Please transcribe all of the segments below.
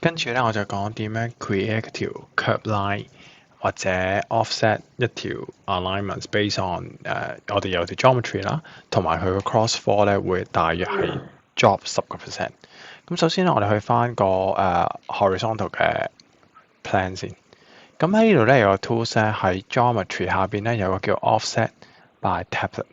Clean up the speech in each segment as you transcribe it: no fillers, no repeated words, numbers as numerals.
跟住咧，我就講點樣 create 一條 curve line 或者 offset 一條 alignment based on 我哋有條 geometry 啦，同埋佢個 cross four 咧會大約係 drop 10%。咁首先咧，我哋去翻個horizontal 嘅 plan 先。咁喺呢度咧有個 tools 咧喺 geometry 下邊咧有個叫 offset by template。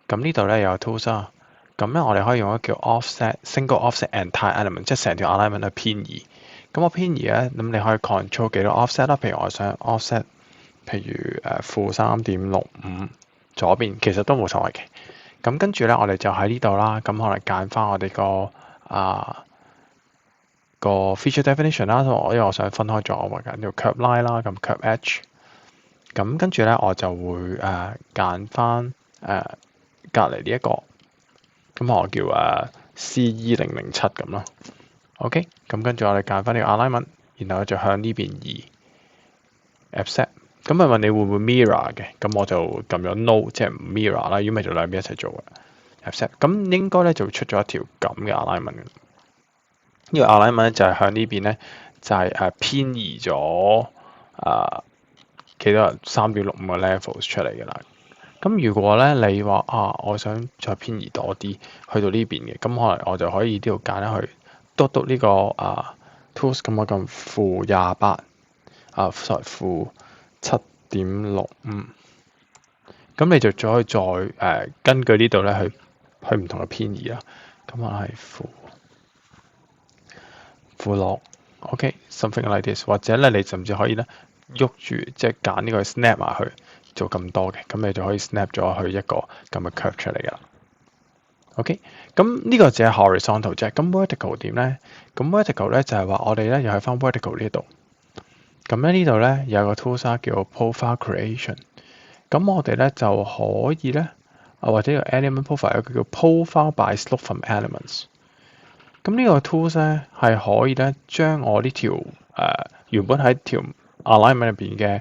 咁呢度咧有個 tools 啊。咁咧我哋可以用一個叫 single offset entire element，即係成條 alignment 去偏移。咁我偏移咧，咁你可以 control 幾多 offset 啦。譬如我想 offset，譬如-3.65左邊，其實都冇所謂嘅。咁跟住咧，我哋就喺呢度啦。咁可能揀翻我哋個 feature definition 啦。因為我想分開咗，我會揀條 curve line 啦。咁 curve edge。咁跟住咧，我就會揀翻隔離呢一個。咁我叫CE007咁咯。OK，咁跟住我哋揀翻呢個 alignment，然後就向呢邊移 accept。咁咪問你會唔會 mirror 嘅？咁我就撳咗 no， 即係唔 mirror 啦。如果咪就兩邊一齊做嘅 accept。咁應該咧就會出咗一條咁嘅 alignment。呢個 alignment 咧就係向呢邊咧就係偏移咗幾多3.65個 levels 出嚟嘅啦。咁如果咧你話我想再偏移多啲去到呢邊嘅，咁可能我就可以呢度揀去篤呢個tools，咁我撳-28-7.65，咁你就可以再根據呢度咧去唔同嘅偏移啦。咁我係-6 ，OK，something like this， 或者咧你甚至可以咧喐住即係揀呢個 snap 埋去做咁多嘅，咁你就可以 snap 咗去一個咁嘅 curve 出嚟噶啦。OK，咁呢個只係 horizontal 啫。咁 vertical 點咧？咁 vertical 咧就係話我哋咧又喺翻 vertical 呢度。咁咧呢度咧有個 tools 叫 profile creation。咁我哋咧就可以咧或者個 element profile 有個叫 profile by slope from elements。咁呢個 tools 咧係可以咧將我呢條原本喺條 alignment 入邊嘅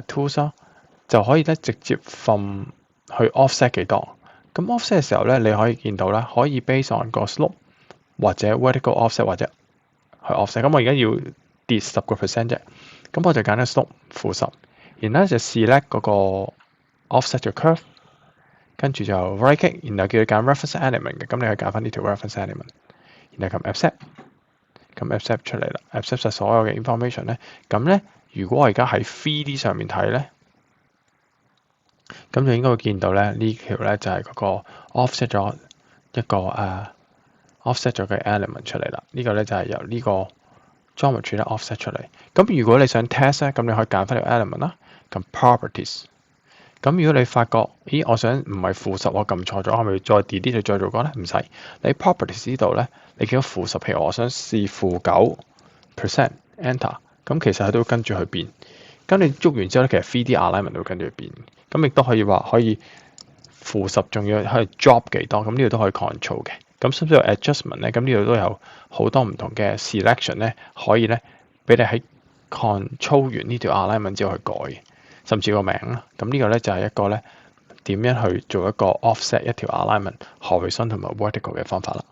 tools 就可以咧直接 from 去 offset 幾多。咁 offset 嘅時候咧，你可以見到咧，可以 base on 個 slope 或者 vertical offset 或者去 offset。咁我而家要跌10% 啫，咁我就揀咗 slope -10，然後就 select 嗰個 offset 嘅 curve， 跟住就 right click， 然後叫佢揀 reference element 嘅，咁你可以揀翻呢條 reference element， 然後撳 accept， 咁 accept 出嚟啦 ，accept 晒所有嘅 information 咧，咁咧如果我而家喺 3D 上面睇咧。咁就應該會見到咧，呢條咧就係嗰個 offset 咗一個offset 咗嘅 element 出嚟啦。呢個咧就係由呢個 geometry 咧 offset 出嚟。咁如果你想 test 咧，咁你可以揀翻條 element 啦，撳 properties。咁如果你發覺，咦，我想唔係-10，我撳錯咗，係咪再 delete 去再做過咧？唔使，你 properties 呢度咧，你見到-10，譬如我想試-9%， enter， 咁其實佢都會跟住去變。咁你捉完之後咧，其實 3D alignment 都會跟住去變。咁亦都可以話可以-10，仲要可以 drop 幾多，咁呢度都可以 control 嘅。咁甚至乎 adjustment 咧，咁呢度都有好多唔同嘅 selection 咧，可以咧俾你喺 control 完呢條 alignment 之後去改，甚至個名啦。咁呢個咧就係一個咧點樣去做一個 offset 一條 alignment horizontal 同埋 vertical 嘅方法啦。